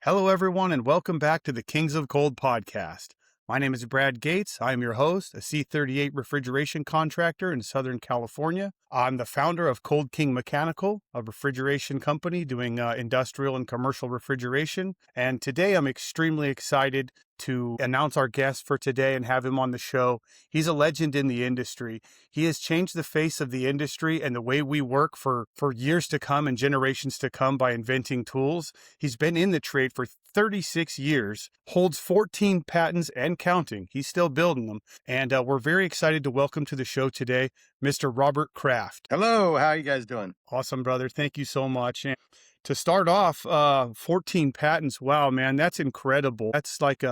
Hello, everyone, and welcome back to the Kings of Cold podcast. My name is Brad Gates. I am your host, a C38 refrigeration contractor in Southern California. I'm the founder of Cold King Mechanical, a refrigeration company doing industrial and commercial refrigeration. And today I'm extremely excited to announce our guest for today and have him on the show. He's a legend in the industry. He has changed the face of the industry and the way we work for years to come and generations to come by inventing tools. He's been in the trade for 36 years, holds 14 patents and counting. He's still building them. And we're very excited to welcome to the show today, Mr. Robert Kraft. Hello, how are you guys doing? Awesome, brother. Thank you so much. And to start off, 14 patents. Wow, man, that's incredible. That's like,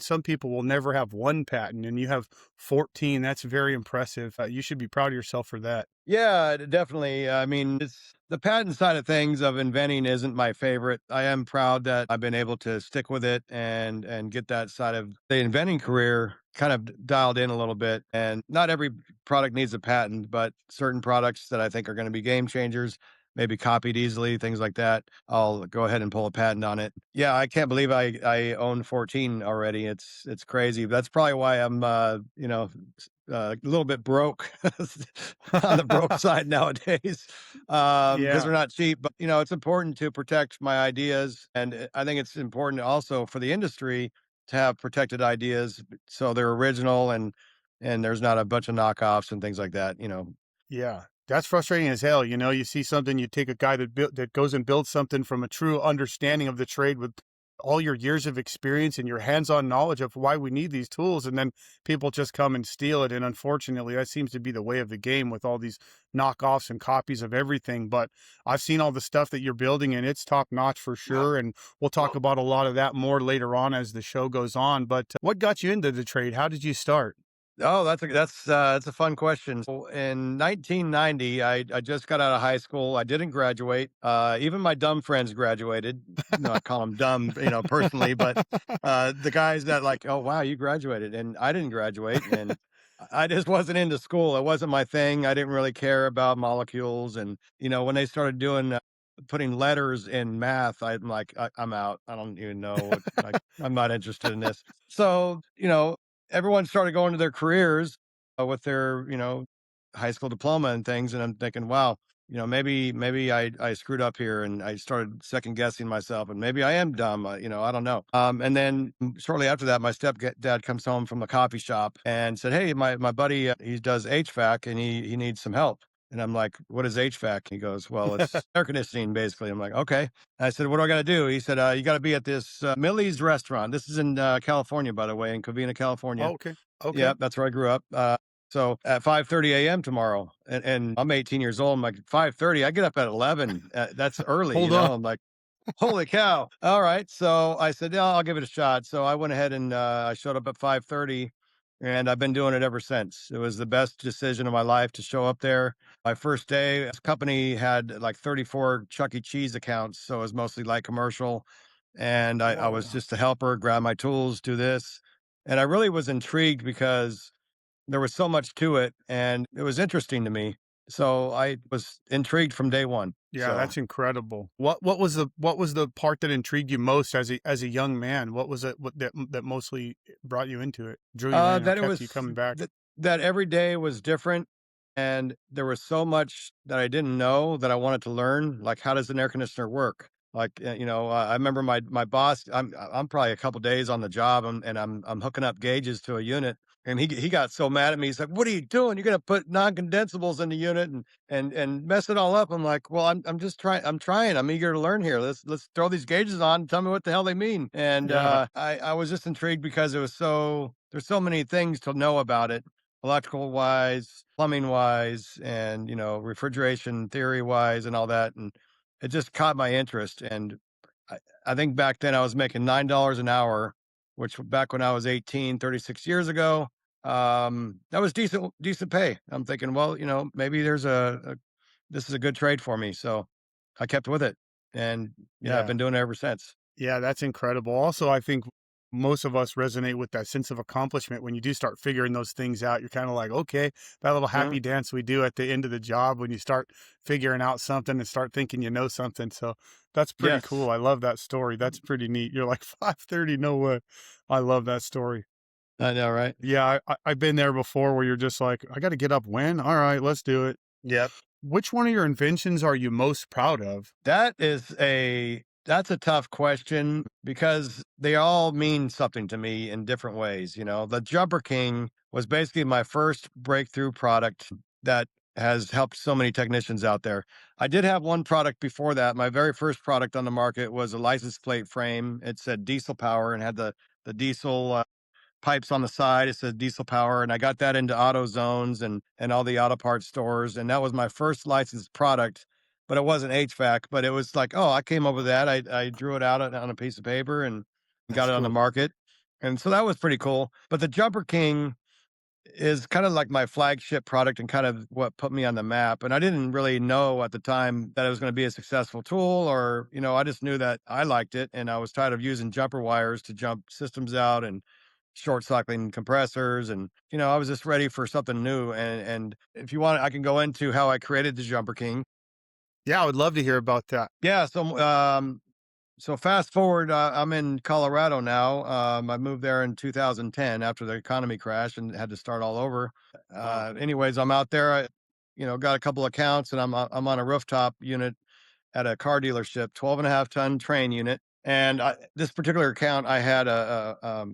some people will never have one patent and you have 14. That's very impressive. You should be proud of yourself for that. Yeah, definitely. It's the patent side of things of inventing isn't my favorite. I am proud that I've been able to stick with it and get that side of the inventing career kind of dialed in a little bit. And not every product needs a patent, but certain products that I think are going to be game changers, maybe copied easily, things like that, I'll go ahead and pull a patent on it. Yeah, I can't believe I own 14 already. It's crazy. That's probably why I'm a little bit broke on the broke side nowadays, because Yeah. they're not cheap. But it's important to protect my ideas, and I think it's important also for the industry to have protected ideas so they're original and there's not a bunch of knockoffs and things like that. Yeah, that's frustrating as hell. You see something, you take a guy that goes and builds something from a true understanding of the trade with all your years of experience and your hands-on knowledge of why we need these tools, and then people just come and steal it. And unfortunately, that seems to be the way of the game with all these knockoffs and copies of everything. But I've seen all the stuff that you're building, and it's top notch for sure. And we'll talk about a lot of that more later on as the show goes on. But what got you into the trade? How did you start? Oh, that's a fun question. So in 1990, I just got out of high school. I didn't graduate. Even my dumb friends graduated. No, I call them dumb, personally, but the guys that like, oh wow, you graduated, and I didn't graduate, and I just wasn't into school. It wasn't my thing. I didn't really care about molecules, and when they started doing putting letters in math, I'm like, I'm out. I don't even know what. I'm not interested in this. So everyone started going to their careers with their, high school diploma and things. And I'm thinking, wow, maybe I screwed up here, and I started second guessing myself, and maybe I am dumb. I don't know. And then shortly after that, my stepdad comes home from the coffee shop and said, hey, my buddy, he does HVAC and he needs some help. And I'm like, what is HVAC? He goes, well, it's air conditioning, basically. I'm like, okay. I said, what do I got to do? He said, you got to be at this Millie's restaurant. This is in California, by the way, in Covina, California. Oh, okay. Okay. Yeah, that's where I grew up. So at 5:30 a.m. tomorrow, and I'm 18 years old. I'm like 5:30. I get up at 11. That's early, Hold on. I'm like, holy cow! All right. So I said, yeah, I'll give it a shot. So I went ahead and I showed up at 5:30, and I've been doing it ever since. It was the best decision of my life to show up there. My first day, this company had like 34 Chuck E. Cheese accounts, so it was mostly light commercial. And I was Whoa. just a helper, grab my tools, do this. And I really was intrigued because there was so much to it and it was interesting to me. So I was intrigued from day one. Yeah, So that's incredible. What was the part that intrigued you most as a young man? What was it that mostly brought you into it, drew you in, or that it kept was you coming back? that every day was different. And there was so much that I didn't know that I wanted to learn. Like, how does an air conditioner work? Like, I remember my boss. I'm probably a couple days on the job, and I'm hooking up gauges to a unit, and he got so mad at me. He's like, "What are you doing? You're gonna put non-condensables in the unit and mess it all up." I'm like, "Well, I'm just trying. I'm trying. I'm eager to learn here. Let's throw these gauges on. And tell me what the hell they mean." And Yeah. I was just intrigued because there's so many things to know about it, electrical wise, plumbing wise, and refrigeration theory wise, and all that. And it just caught my interest. And I, I think back then I was making $9 an hour, which back when I was 18, 36 years ago, that was decent pay. I'm thinking, well, maybe this is a good trade for me. So I kept with it. And yeah, I've Yeah. been doing it ever since. Yeah, that's incredible. Also, I think most of us resonate with that sense of accomplishment when you do start figuring those things out. You're kind of like, okay, that little Yeah. happy dance we do at the end of the job when you start figuring out something and start thinking you know something. So that's pretty Yes. cool. I love that story. That's pretty neat. You're like 5:30, no way. I love that story. I know, right? Yeah, I've been there before where you're just like, I got to get up when? All right, let's do it. Yep. Which one of your inventions are you most proud of? That's a tough question because they all mean something to me in different ways. The Jumper King was basically my first breakthrough product that has helped so many technicians out there. I did have one product before that. My very first product on the market was a license plate frame. It said diesel power and had the diesel pipes on the side. It says diesel power, and I got that into auto zones and all the auto parts stores, and that was my first licensed product. But it wasn't HVAC. But it was like, oh, I came up with that. I drew it out on a piece of paper and got That's it on the cool. market, and so that was pretty cool. But the Jumper King is kind of like my flagship product and kind of what put me on the map. And I didn't really know at the time that it was going to be a successful tool, or, I just knew that I liked it and I was tired of using jumper wires to jump systems out and short cycling compressors. And, I was just ready for something new. And if you want, I can go into how I created the Jumper King. Yeah, I would love to hear about that. Yeah. So fast forward, I'm in Colorado now. I moved there in 2010 after the economy crashed and had to start all over. Wow. Anyways, I'm out there. Got a couple accounts, and I'm on a rooftop unit at a car dealership, 12 and a half ton train unit. And this particular account, I had a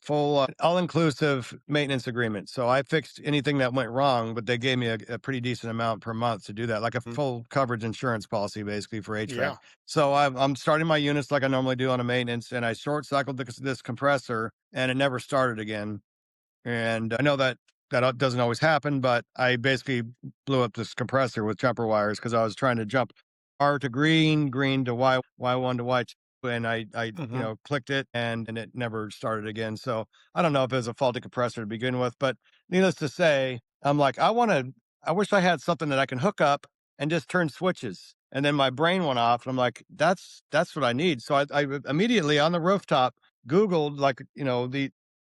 full all inclusive maintenance agreement. So I fixed anything that went wrong, but they gave me a pretty decent amount per month to do that, like a Mm, full coverage insurance policy basically for HVAC. yeah, So I'm starting my units like I normally do on a maintenance, and I short cycled this compressor, and it never started again. And I know that doesn't always happen, but I basically blew up this compressor with jumper wires because I was trying to jump R to green, green to Y, Y1 to Y2, and hmm, clicked it and it never started again. So I don't know if it was a faulty compressor to begin with, but needless to say, I'm like, I wish I had something that I can hook up and just turn switches. And then my brain went off, and I'm like, that's what I need. So I immediately on the rooftop Googled, like, the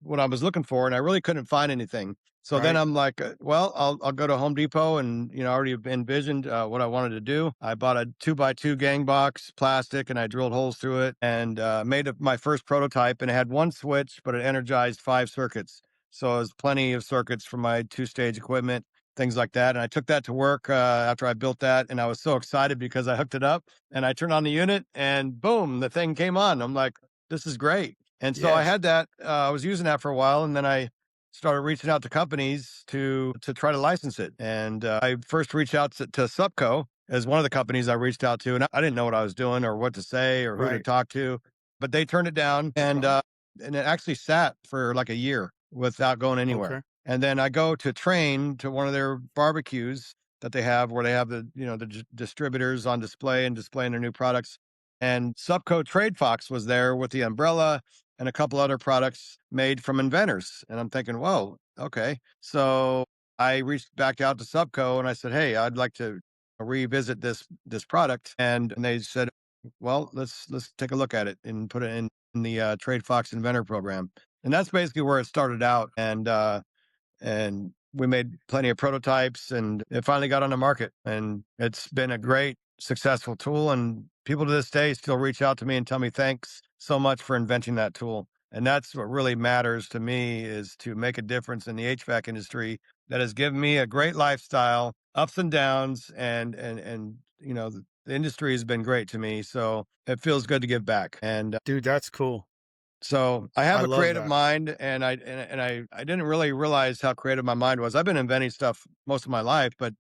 what I was looking for, and I really couldn't find anything. So then right. I'm like, well, I'll go to Home Depot, and I already envisioned what I wanted to do. I bought a 2x2 gang box plastic, and I drilled holes through it, and made my first prototype. And it had one switch, but it energized 5 circuits. So it was plenty of circuits for my 2-stage equipment, things like that. And I took that to work after I built that, and I was so excited because I hooked it up, and I turned on the unit, and boom, the thing came on. I'm like, this is great. And so I Yes. had that, I was using that for a while, and then I started reaching out to companies to try to license it. And I first reached out to Subco as one of the companies I reached out to, and I didn't know what I was doing or what to say or who to Right. talk to, but they turned it down, and it actually sat for like a year without going anywhere. Okay. And then I go to train to one of their barbecues that they have, where they have distributors on display and displaying their new products. And Subco Trade Fox was there with the umbrella and a couple other products made from inventors. And I'm thinking, whoa, okay. So I reached back out to Subco and I said, hey, I'd like to revisit this product. And they said, well, let's take a look at it and put it in the Trade Fox Inventor program. And that's basically where it started out. And we made plenty of prototypes, and it finally got on the market, and it's been a great successful tool. And people to this day still reach out to me and tell me thanks so much for inventing that tool. And that's what really matters to me, is to make a difference in the HVAC industry that has given me a great lifestyle, ups and downs. And the industry has been great to me, so it feels good to give back. And Dude, that's cool. so I have I a love creative that. mind, and I didn't really realize how creative my mind was. I've been inventing stuff most of my life, but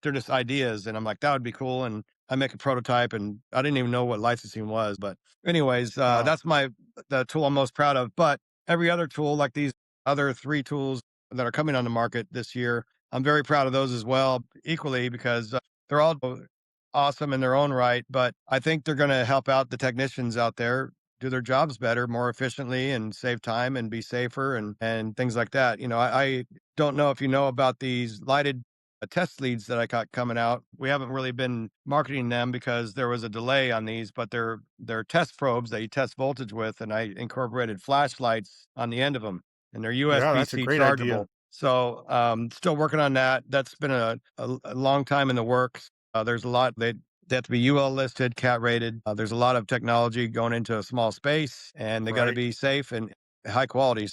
they're just ideas, and I'm like, that would be cool. And I make a prototype, and I didn't even know what licensing was. But anyways, Wow. that's the tool I'm most proud of. But every other tool, like these other 3 tools that are coming on the market this year, I'm very proud of those as well, equally, because they're all awesome in their own right. But I think they're going to help out the technicians out there do their jobs better, more efficiently, and save time and be safer and things like that. I don't know if you know about these lighted test leads that I got coming out. We haven't really been marketing them because there was a delay on these, but they're test probes that you test voltage with, and I incorporated flashlights on the end of them, and they're Yeah, that's a USB-C great idea. chargeable. So, still working on that. That's been a long time in the works. There's a lot. They have to be UL listed, cat rated. There's a lot of technology going into a small space, and they got to Right. be safe and high quality.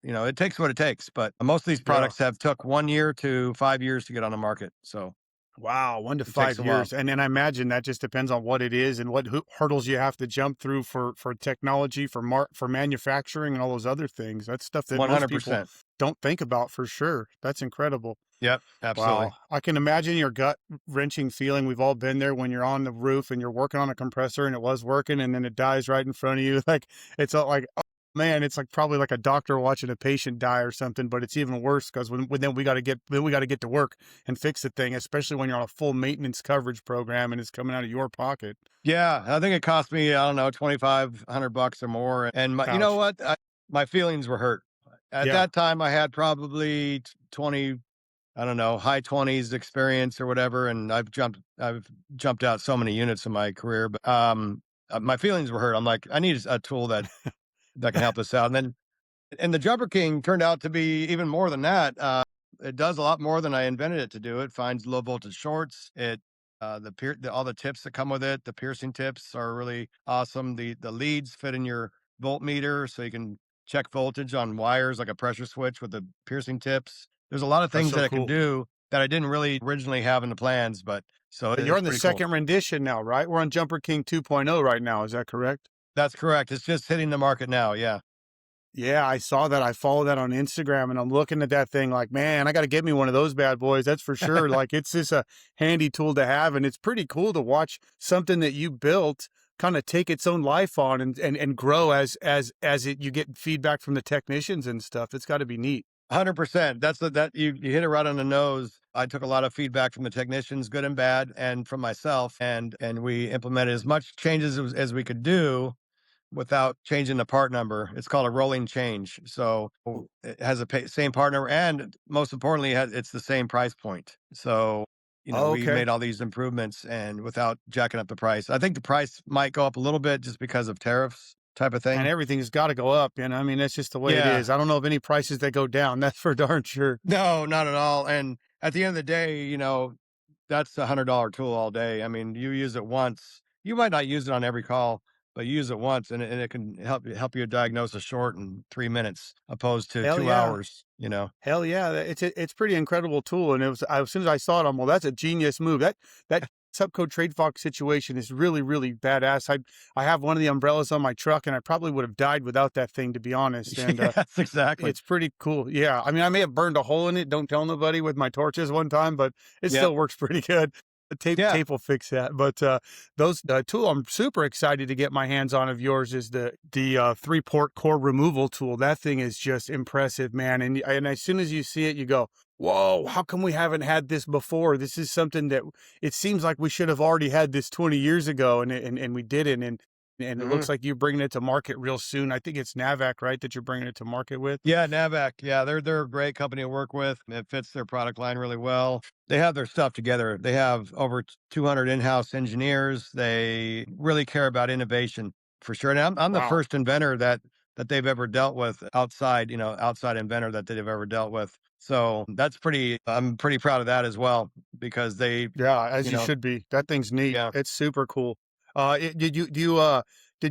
It takes what it takes, but most of these Yeah. products have took 1 year to 5 years to get on the market, so Wow, one to it takes five a while. years, and then I imagine that just depends on what it is and what hurdles you have to jump through for technology, for manufacturing, and all those other things. That's stuff that most people 100%. don't think about for sure. That's incredible. Yep, absolutely. Wow, I can imagine your gut wrenching feeling. We've all been there when you're on the roof and you're working on a compressor and it was working and then it dies right in front of you. Like it's all like, oh, man, it's like probably like a doctor watching a patient die or something. But it's even worse because when then we got to get to work and fix the thing, especially when you're on a full maintenance coverage program and it's coming out of your pocket. Yeah, I think it cost me, I don't know, 2,500 bucks or more, and you know Ouch. what? My feelings were hurt. At Yeah. that time, I had probably 20, I don't know, high 20s experience or whatever, and I've jumped out so many units in my career, but, my feelings were hurt. I'm like, "I need a tool that can help us out," and the Jumper King turned out to be even more than that. It does a lot more than I invented it to do. It finds low voltage shorts. All the tips that come with it, the piercing tips are really awesome. The leads fit in your voltmeter, so you can check voltage on wires like a pressure switch with the piercing tips. There's a lot of That's things so that it can cool. do that I didn't really originally have in the plans, but so But you're it's on the pretty cool. second rendition now, right? We're on Jumper King 2.0 right now. Is that correct? That's correct. It's just hitting the market now. Yeah. Yeah, I saw that. I follow that on Instagram and I'm looking at that thing like, man, I got to get me one of those bad boys. That's for sure. Like it's just a handy tool to have. And it's pretty cool to watch something that you built kind of take its own life on and grow as you get feedback from the technicians and stuff. It's got to be neat. 100%. That you hit it right on the nose. I took a lot of feedback from the technicians, good and bad, and from myself, and we implemented as much changes as we could do without changing the part number. It's called a rolling change. So it has same part number, and most importantly, it's the same price point. So Oh, we okay. made all these improvements and without jacking up the price. I think the price might go up a little bit just because of tariffs type of And thing. everything's got to go up. I mean, that's just the way it Yeah. is. I don't know of any prices that go down. That's for darn sure. No, not at all. And at the end of the day, that's $100 tool all day. I mean, you use it once. You might not use it on every call, but you use it once, and it can help you diagnose a short in 3 minutes, opposed to Hell two yeah. hours. You know. Hell yeah, it's pretty incredible tool, and as soon as I saw it, I'm well, that's a genius move. That Subco Trade Fox situation is really really badass. I have one of the umbrellas on my truck, and I probably would have died without that thing, to be honest. And Yes, exactly. it's pretty cool. Yeah, I mean, I may have burned a hole in it. Don't tell nobody with my torches one time, but it Yep. still works pretty good. The Yeah. tape will fix that. But those tool I'm super excited to get my hands on of yours is the 3-port core removal tool. That thing is just impressive, man. And as soon as you see it, you go, "Whoa! How come we haven't had this before? This is something that it seems like we should have already had this 20 years ago, and we didn't." And it hmm looks like you're bringing it to market real soon. I think it's Navac, right, that you're bringing it to market with? Yeah, Navac. Yeah, they're a great company to work with. It fits their product line really well. They have their stuff together. They have over 200 in-house engineers. They really care about innovation for sure. And I'm the Wow. first inventor that they've ever dealt with outside inventor that they've ever dealt with. So I'm pretty proud of that as well because Yeah, as you you know, should be. That thing's neat. yeah. It's super cool. Did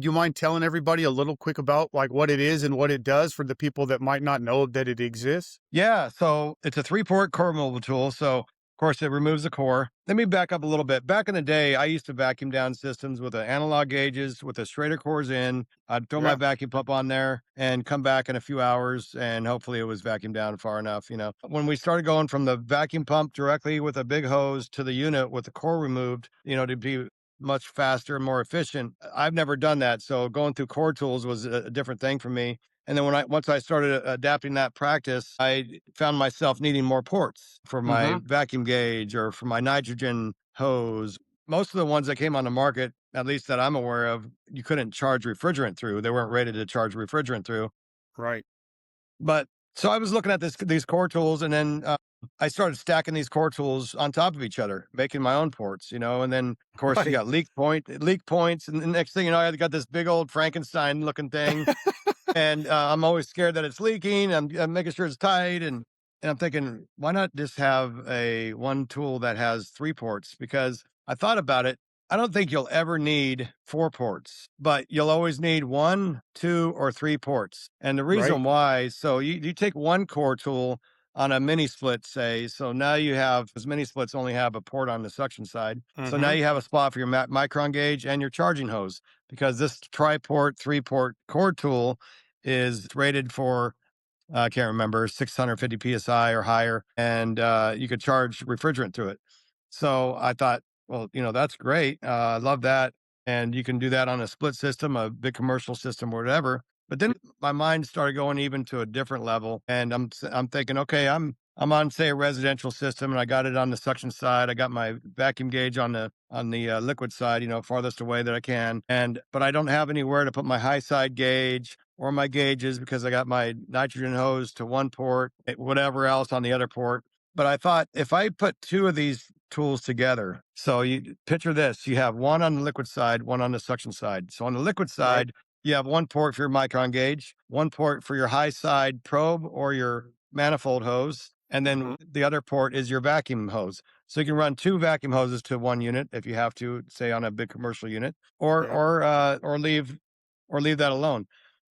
you mind telling everybody a little quick about like what it is and what it does for the people that might not know that it exists? Yeah, so it's a three-port core removal tool. So, of course, it removes the core. Let me back up a little bit. Back in the day, I used to vacuum down systems with the analog gauges with the straighter cores in. I'd throw my Yeah. vacuum pump on there and come back in a few hours, and hopefully it was vacuumed down far enough. When we started going from the vacuum pump directly with a big hose to the unit with the core removed, to be much faster and more efficient. I've never done that, so going through core tools was a different thing for me. And then once I started adapting that practice, I found myself needing more ports for my Mm-hmm. vacuum gauge or for my nitrogen hose. Most of the ones that came on the market, at least that I'm aware of, you couldn't charge refrigerant through. They weren't rated to charge refrigerant through. Right. But So I was looking at these core tools, and then I started stacking these core tools on top of each other, making my own ports, and then of course you Right. got leak points, and the next thing you know, I got this big old Frankenstein looking thing, and I'm always scared that it's leaking. I'm making sure it's tight, and I'm thinking, why not just have a one tool that has three ports? Because I thought about it. I don't think you'll ever need four ports, but you'll always need one, two, or three ports. And the Right. reason why, so you take one core tool on a mini split, say, so now you have, because mini splits only have a port on the suction side. So now Mm-hmm. you have a spot for your micron gauge and your charging hose, because this tri-port, three-port core tool is rated for, I can't remember, 650 psi or higher, and you could charge refrigerant to it. So I thought, well, that's great. I love that, and you can do that on a split system, a big commercial system, or whatever. But then my mind started going even to a different level, and I'm thinking, okay, I'm on, say, a residential system, and I got it on the suction side. I got my vacuum gauge on the liquid side, farthest away that I can, and but I don't have anywhere to put my high side gauge or my gauges, because I got my nitrogen hose to one port, whatever else on the other port. But I thought, if I put two of these tools together, so you picture this, you have one on the liquid side, one on the suction side. So on the liquid Right. side, you have one port for your micron gauge, one port for your high side probe or your manifold hose, and then Mm-hmm. the other port is your vacuum hose. So you can run two vacuum hoses to one unit if you have to, say, on a big commercial unit, or Yep. leave that alone.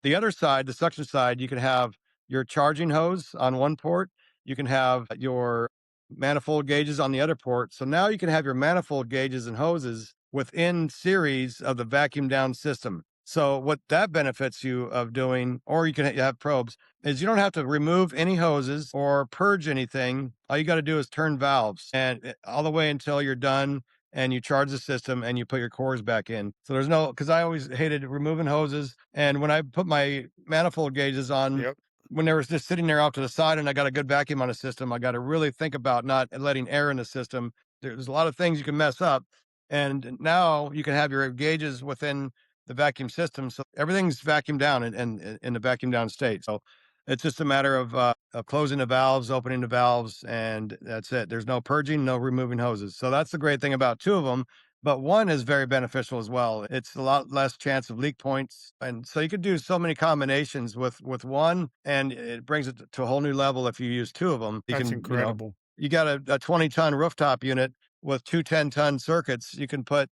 The other side, the suction side, you can have your charging hose on one port. You can have your manifold gauges on the other port. So now you can have your manifold gauges and hoses within series of the vacuum down system. So what that benefits you of doing, or you can have probes, is you don't have to remove any hoses or purge anything. All you got to do is turn valves, and all the way until you're done, and you charge the system and you put your cores back in. So there's no, because I always hated removing hoses. And when I put my manifold gauges on, Yep. when they were just sitting there off to the side and I got a good vacuum on the system, I got to really think about not letting air in the system. There's a lot of things you can mess up. And now you can have your gauges within the vacuum system. So everything's vacuumed down in the vacuum down state. So it's just a matter of closing the valves, opening the valves, and that's it. There's no purging, no removing hoses. So that's the great thing about two of them. But one is very beneficial as well. It's a lot less chance of leak points, and so you could do so many combinations with one, and it brings it to a whole new level. If you use two of them, you That's can, incredible. you got a 20-ton rooftop unit with two 10-ton circuits. You can put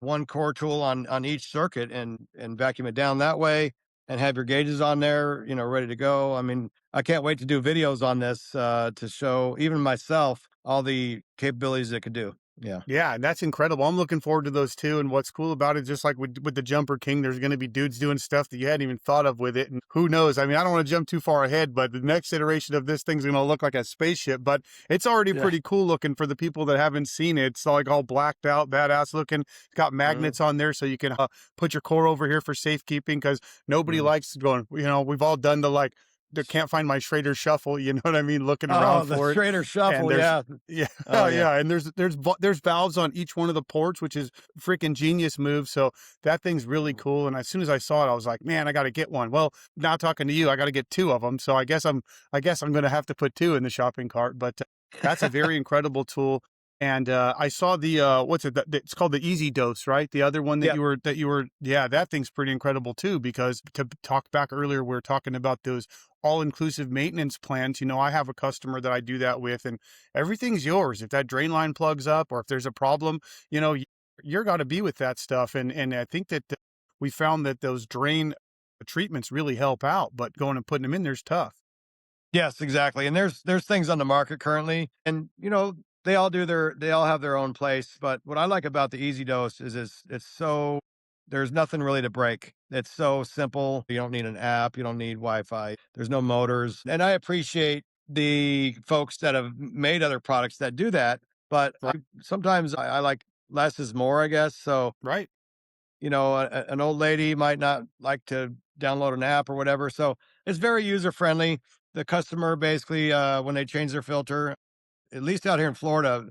one core tool on each circuit and vacuum it down that way, and have your gauges on there, ready to go. I mean, I can't wait to do videos on this to show even myself all the capabilities it could do. Yeah. Yeah, and that's incredible. I'm looking forward to those too. And what's cool about it, just like with the Jumper King, there's going to be dudes doing stuff that you hadn't even thought of with it. And who knows? I mean, I don't want to jump too far ahead, but the next iteration of this thing's going to look like a spaceship. But it's already Yeah. pretty cool looking for the people that haven't seen it. It's like all blacked out, badass looking. It's got Mhm. magnets on there so you can put your core over here for safekeeping because nobody Mhm. likes going. We've all done the like. Can't find my Schrader shuffle, you know what I mean? Looking around Oh, the for it, Schrader and shuffle. there's Yeah. yeah, Oh, yeah. yeah, and there's valves on each one of the ports, which is freaking genius move. So that thing's really Mhm. cool. And as soon as I saw it, I was like, man, I got to get one. Well, now talking to you, I got to get two of them. So I guess I'm going to have to put two in the shopping cart. But that's a very incredible tool. And I saw the what's it? It's called the Easy Dose, right? The other one Yeah. yeah, that thing's pretty incredible too. Because to talk back earlier, we are talking about those all-inclusive maintenance plans. I have a customer that I do that with, and everything's yours. If that drain line plugs up or if there's a problem, you're got to be with that stuff. And I think that we found that those drain treatments really help out, but going and putting them in there's tough. Yes, exactly. And there's things on the market currently, and they all have their own place. But what I like about the Easy Dose is it's so, there's nothing really to break. It's so simple. You don't need an app. You don't need Wi-Fi. There's no motors. And I appreciate the folks that have made other products that do that. But Right. sometimes I like less is more, I guess. So Right. an old lady might not like to download an app or whatever. So it's very user friendly. The customer basically, when they change their filter, at least out here in Florida,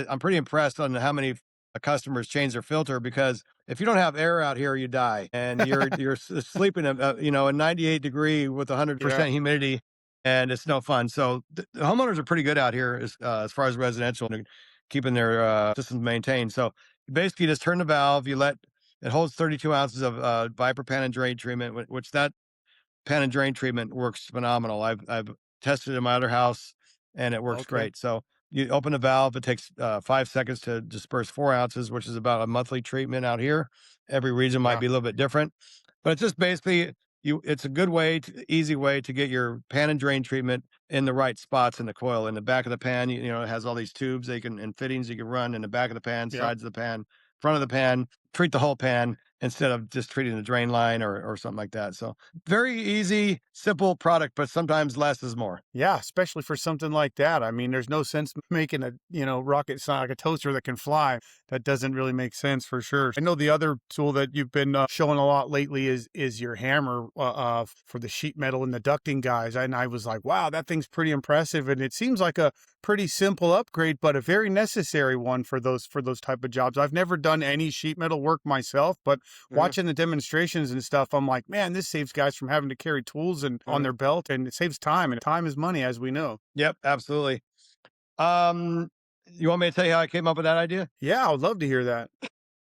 I'm pretty impressed on how many customers change their filter, because if you don't have air out here, you die, and you're sleeping, a 98 degree with Yeah. 100% humidity. and it's no fun. So the homeowners are pretty good out here as far as residential and keeping their systems maintained. So you basically just turn the valve, you let it holds 32 ounces of Viper pan and drain treatment, which that pan and drain treatment works phenomenal. I've tested it in my other house and it works Okay. great. So you open the valve, it takes 5 seconds to disperse 4 ounces, which is about a monthly treatment out here. Every region might Yeah. be a little bit different, but it's just basically it's a good way easy way to get your pan and drain treatment in the right spots in the coil. In the back of the pan, it has all these tubes they can and fittings you can run in the back of the pan, Yep. sides of the pan, front of the pan, treat the whole pan instead of just treating the drain line or something like that. So very easy, simple product, but sometimes less is more. Yeah, especially for something like that. I mean, there's no sense making a, rocket science like a toaster that can fly. That doesn't really make sense for sure. I know the other tool that you've been showing a lot lately is your hammer for the sheet metal and the ducting guys. And I was like, wow, that thing's pretty impressive. And it seems like a pretty simple upgrade, but a very necessary one for those type of jobs. I've never done any sheet metal work myself, but Mhm, watching the demonstrations and stuff, I'm like, man, this saves guys from having to carry tools and on mhm. their belt, and it saves time, and time is money, as we know. Yep, absolutely. Um, you want me to tell you how I came up with that idea? Yeah, I would love to hear that.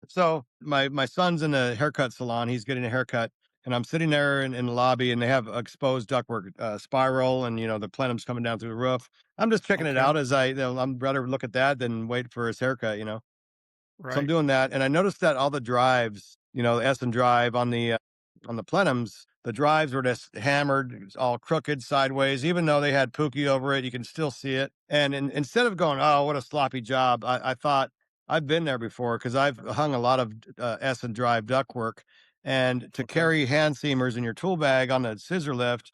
So my son's in a haircut salon. He's getting a haircut, and I'm sitting there in the lobby, and they have exposed ductwork, spiral, and the plenum's coming down through the roof. I'm just checking it Okay, out I'm rather look at that than wait for his haircut. So I'm right. doing that, and I noticed that all the drives, the S and drive on the plenums, the drives were just hammered, it was all crooked sideways. Even though they had Pookie over it, you can still see it. And instead of going, "Oh, what a sloppy job," I thought I've been there before because I've hung a lot of S and drive ductwork, and to Okay, carry hand seamers in your tool bag on the scissor lift,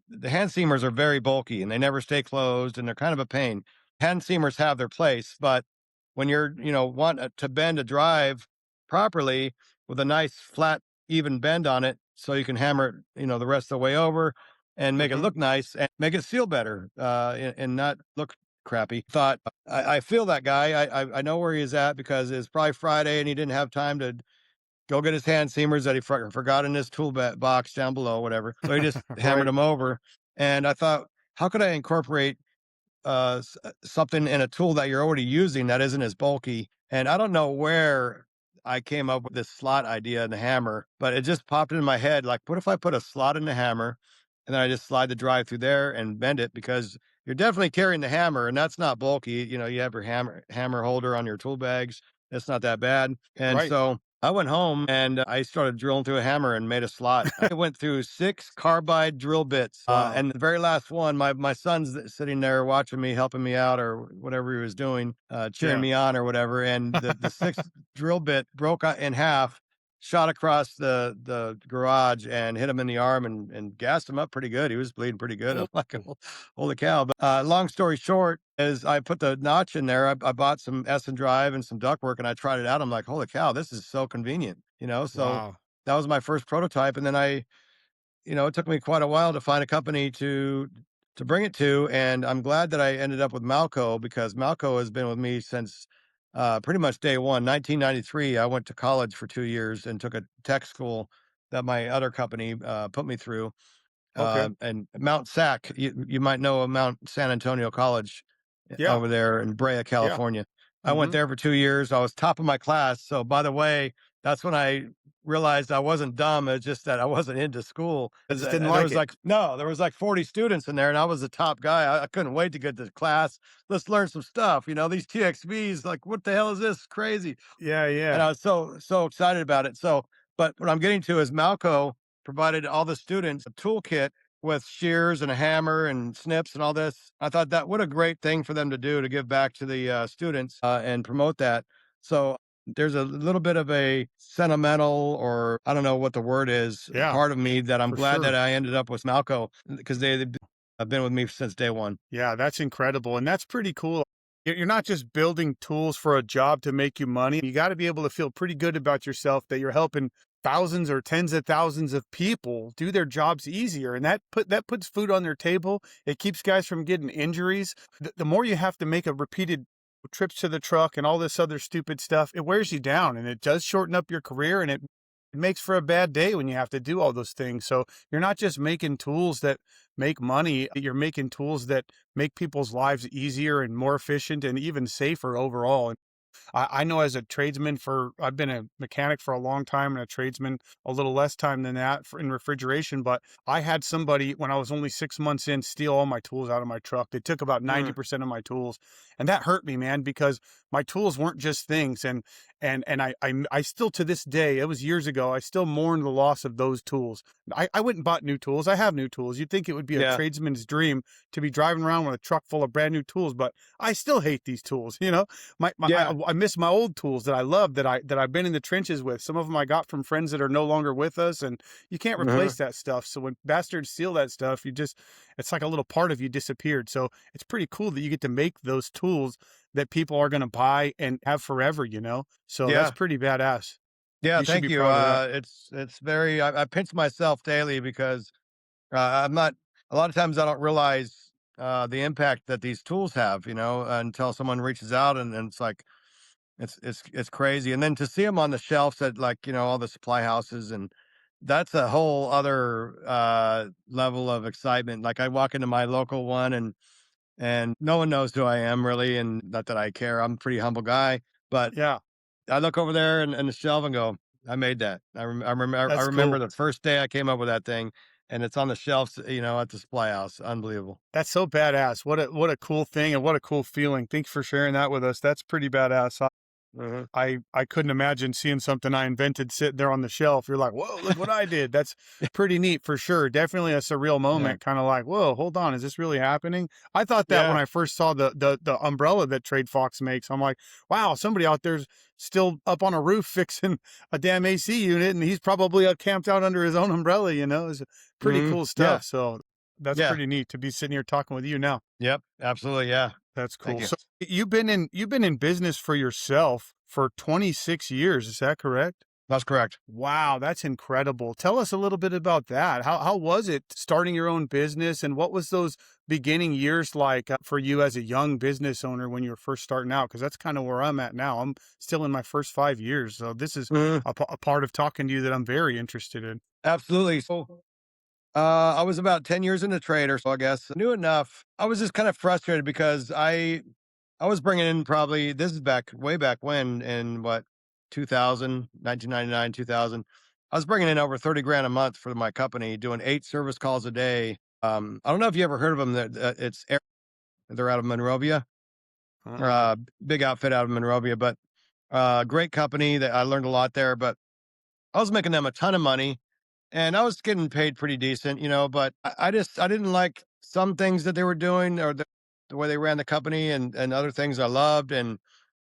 the hand seamers are very bulky and they never stay closed, and they're kind of a pain. Hand seamers have their place, but when you're want to bend a drive properly with a nice flat even bend on it so you can hammer it the rest of the way over and make it mhm, look nice and make it feel better and not look crappy. Thought I feel that guy. I know where he is at because it's probably Friday and he didn't have time to go get his hand seamers that he forgot in his box down below, whatever, so he just hammered right, them over. And I thought, how could I incorporate something in a tool that you're already using that isn't as bulky. And I don't know where I came up with this slot idea in the hammer, but it just popped into my head. Like, what if I put a slot in the hammer and then I just slide the drive through there and bend it because you're definitely carrying the hammer and that's not bulky. You have your hammer holder on your tool bags. It's not that bad. And right. so I went home and I started drilling through a hammer and made a slot. I went through 6 carbide drill bits, Wow. and the very last one, my son's sitting there watching me, helping me out, or whatever he was doing, cheering Yeah. me on, or whatever. And the sixth drill bit broke in half, shot across the garage, and hit him in the arm, and gassed him up pretty good. He was bleeding pretty good. I'm Oh, like, holy cow! But long story short, is I put the notch in there. I bought some S and drive and some ductwork, and I tried it out. I'm like, holy cow, this is so convenient. So wow. that was my first prototype, and then it took me quite a while to find a company to bring it to, and I'm glad that I ended up with Malco because Malco has been with me since pretty much day one. 1993, I went to college for 2 years and took a tech school that my other company put me through, Okay. and Mount SAC, you might know Mount San Antonio College Yeah. over there in Brea, Yeah. California. I went Mhm. there for 2 years. I was top of my class. So, by the way, that's when I realized I wasn't dumb. It's just that I wasn't into school. I 'Cause, just didn't there like was it. like no, there was like 40 students in there, and I was the top guy. I couldn't wait to get to class. Let's learn some stuff. These TXVs, like, what the hell is this? Crazy. Yeah, And yeah. I was so excited about it. So, but what I'm getting to is Malco provided all the students a toolkit with shears and a hammer and snips and all this. I thought that what a great thing for them to do to give back to the students and promote that. So there's a little bit of a sentimental, or I don't know what the word is, Yeah, part of me that I'm for glad that sure. I ended up with Malco because they've been with me since day one. Yeah, that's incredible, and that's pretty cool. You're not just building tools for a job to make you money. You gotta be able to feel pretty good about yourself that you're helping thousands or tens of thousands of people do their jobs easier, and that puts food on their table. It keeps guys from getting injuries. The more you have to make a repeated trips to the truck and all this other stupid stuff, it wears you down, and it does shorten up your career, and it it makes for a bad day when you have to do all those things. So you're not just making tools that make money, you're making tools that make people's lives easier and more efficient and even safer overall. I know as a tradesman I've been a mechanic for a long time and a tradesman a little less time than that in refrigeration, but I had somebody when I was only 6 months in steal all my tools out of my truck. They took about Mm, 90% of my tools, and that hurt me, man, because my tools weren't just things. And I still, to this day, it was years ago, I still mourn the loss of those tools. I went and bought new tools. I have new tools. You'd think it would be a yeah, tradesman's dream to be driving around with a truck full of brand new tools, but I still hate these tools, you know? yeah, I miss my old tools that I love, that I've been in the trenches with. Some of them I got from friends that are no longer with us, and you can't uh replace that stuff. So when bastards steal that stuff, it's like a little part of you disappeared. So it's pretty cool that you get to make those tools that people are going to buy and have forever, you know? So that's yeah, pretty badass. yeah. You should Thank be you. proud of that. It's very. I pinch myself daily because I'm not. A lot of times I don't realize the impact that these tools have. Until someone reaches out, and it's like it's crazy. And then to see them on the shelves at, like, all the supply houses, and that's a whole other level of excitement. Like, I walk into my local one, and no one knows who I am really, and not that I care. I'm a pretty humble guy, but Yeah, I look over there and the shelf and go, I made that. I that's remember cool. the first day I came up with that thing, and it's on the shelves, at the supply house. Unbelievable. That's so badass. What a cool thing and what a cool feeling. Thanks for sharing that with us. That's pretty badass. Mhm. I couldn't imagine seeing something I invented sitting there on the shelf. You're like, whoa, look what I did. That's pretty neat for sure. Definitely a surreal Yeah. moment. Kind of like, whoa, hold on, is this really happening? I thought that when Yeah. I first saw the umbrella that Trade Fox makes. I'm like, wow, somebody out there's still up on a roof fixing a damn AC unit, and he's probably camped out under his own umbrella. It's pretty Hmm. cool Yeah. stuff. So that's Yeah. pretty neat to be sitting here talking with you now. Yep. Absolutely. Yeah. That's Thank cool. you. So you've been in business for yourself for 26 years, is that correct? That's correct. Wow, that's incredible. Tell us a little bit about that. How was it starting your own business, and what was those beginning years like for you as a young business owner when you were first starting out? Because that's kind of where I'm at now. I'm still in my first 5 years, so this is Mhm. a part of talking to you that I'm very interested in. Absolutely. So, I was about 10 years into trader, so I guess I knew enough. I was just kind of frustrated because I was bringing in, probably, this is back way back when, in what, 2000, 1999, 2000. I was bringing in over 30 grand a month for my company, doing 8 service calls a day. I don't know if you ever heard of them. They're out of Monrovia, Uh-uh. big outfit out of Monrovia, but great company that I learned a lot there. But I was making them a ton of money, and I was getting paid pretty decent, but I didn't like some things that they were doing, or the way they ran the company, and other things I loved. And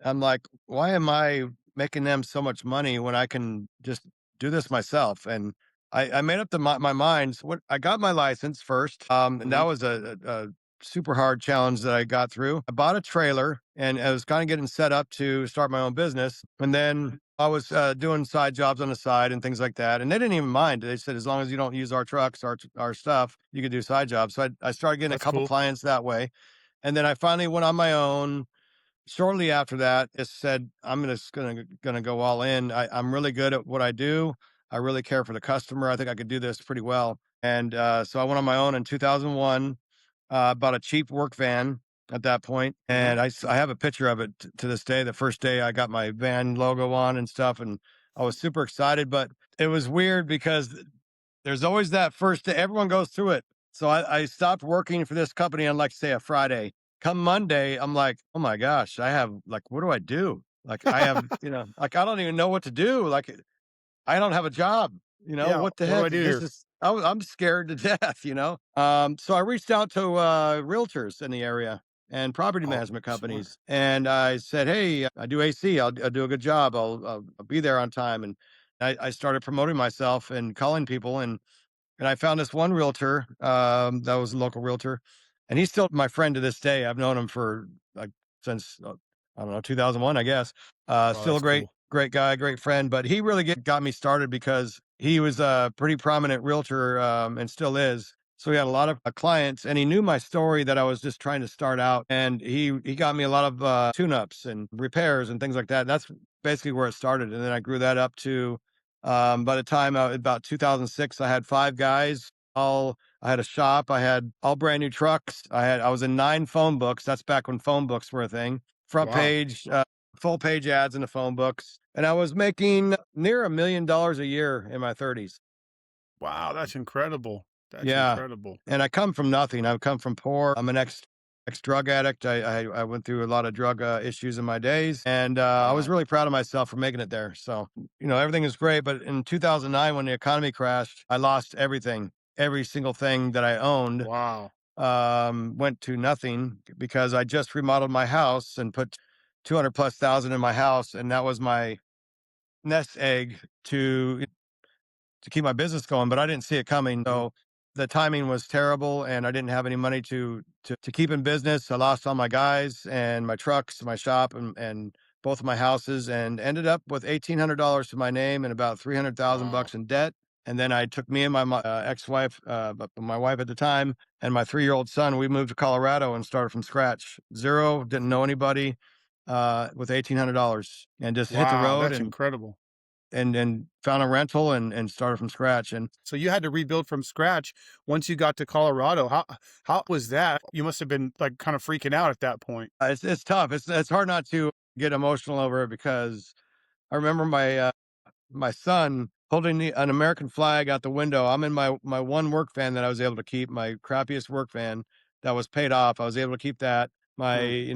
I'm like, why am I making them so much money when I can just do this myself? And I made up my mind. So what, I got my license first, and that Hmm. was a super hard challenge that I got through. I bought a trailer, and I was kind of getting set up to start my own business. And then I was doing side jobs on the side and things like that. And they didn't even mind. They said, as long as you don't use our trucks, our stuff, you could do side jobs. So I started getting a That's couple cool. clients that way. And then I finally went on my own. Shortly after that, it said, I'm just gonna go all in. I'm really good at what I do. I really care for the customer. I think I could do this pretty well. And so I went on my own in 2001. Bought a cheap work van at that point, Hmm. and I have a picture of it to this day. The first day I got my van logo on and stuff, and I was super excited. But it was weird because there's always that first day. Everyone goes through it. So I stopped working for this company on, like, say, a Friday. Come Monday, I'm like, oh my gosh, I have, like, what do I do? Like, I have, like, I don't even know what to do. Like, I don't have a job. Yeah. What the What do I heck? do This here? is, I'm scared to death. So I reached out to realtors in the area and property Oh, management smart. companies. And I said, hey, I do AC. I'll do a good job. I'll be there on time. And I started promoting myself and calling people. And I found this one realtor, that was a local realtor, and he's still my friend to this day. I've known him for, like, since, I don't know, 2001, I guess. Wow, Still a that's great, cool. great guy, great friend. But he really got me started because he was a pretty prominent realtor, and still is. So he had a lot of clients, and he knew my story, that I was just trying to start out. And he got me a lot of tune ups and repairs and things like that. That's basically where it started. And then I grew that up to By the time about 2006, I had 5 guys. I had a shop. I had all brand new trucks. I was in 9 phone books. That's back when phone books were a thing. Front Wow. page, full page ads in the phone books, and I was making near $1 million a year in my 30s. Wow, that's incredible. That's Yeah, incredible. and I come from nothing. I come from poor. I'm an ex drug addict. I went through a lot of drug issues in my days, and I was Wow. really proud of myself for making it there. So everything is great. But in 2009, when the economy crashed, I lost everything. Every single thing that I owned Wow. went to nothing because I just remodeled my house and put 200 plus thousand in my house, and that was my nest egg to keep my business going, but I didn't see it coming. So the timing was terrible, and I didn't have any money to keep in business. I lost all my guys and my trucks, my shop, and both of my houses, and ended up with $1,800 to my name and about 300,000 Wow. bucks in debt. And then I took me and my ex-wife, but my wife at the time, and my 3-year-old son. We moved to Colorado and started from scratch, zero, didn't know anybody, with $1,800, and just hit the Wow, road that's incredible. and found a rental and started from scratch. And So you had to rebuild from scratch once you got to Colorado. How was that? You must have been like kind of freaking out at that point. it's tough. It's hard not to get emotional over it because I remember my son holding an American flag out the window. I'm in my one work van that I was able to keep, my crappiest work van that was paid off. I was able to keep that. My Hmm.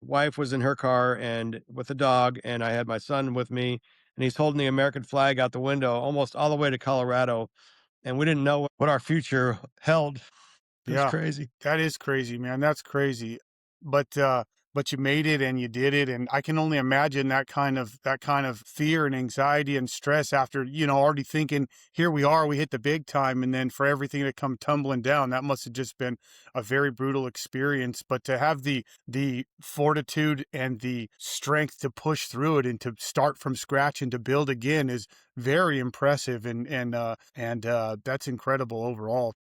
wife was in her car and with a dog, and I had my son with me, and he's holding the American flag out the window almost all the way to Colorado, and we didn't know what our future held. It was Yeah, crazy. that is crazy, man. That's crazy. But you made it and you did it, and I can only imagine that kind of fear and anxiety and stress after, already thinking, here we are, we hit the big time, and then for everything to come tumbling down, that must have just been a very brutal experience. But to have the fortitude and the strength to push through it and to start from scratch and to build again is very impressive, and that's incredible overall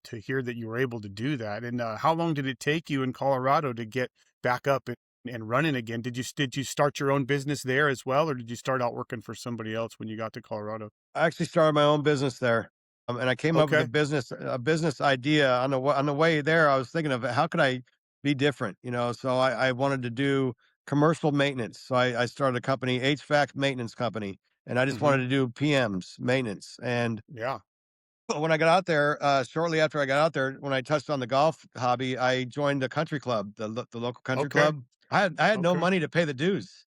to hear that you were able to do that. And how long did it take you in Colorado to get back up and running again? Did you start your own business there as well, or did you start out working for somebody else when you got to Colorado? I actually started my own business there, and I came up with Okay. a business idea on on the way there. I was thinking of how could I be different, So I wanted to do commercial maintenance. So I started a company, HVAC maintenance company, and I just Hmm. wanted to do PMs maintenance. And Yeah. when I got out there, shortly after I got out there, when I touched on the golf hobby, I joined the country club, the local country Okay. club. I had no Okay. money to pay the dues.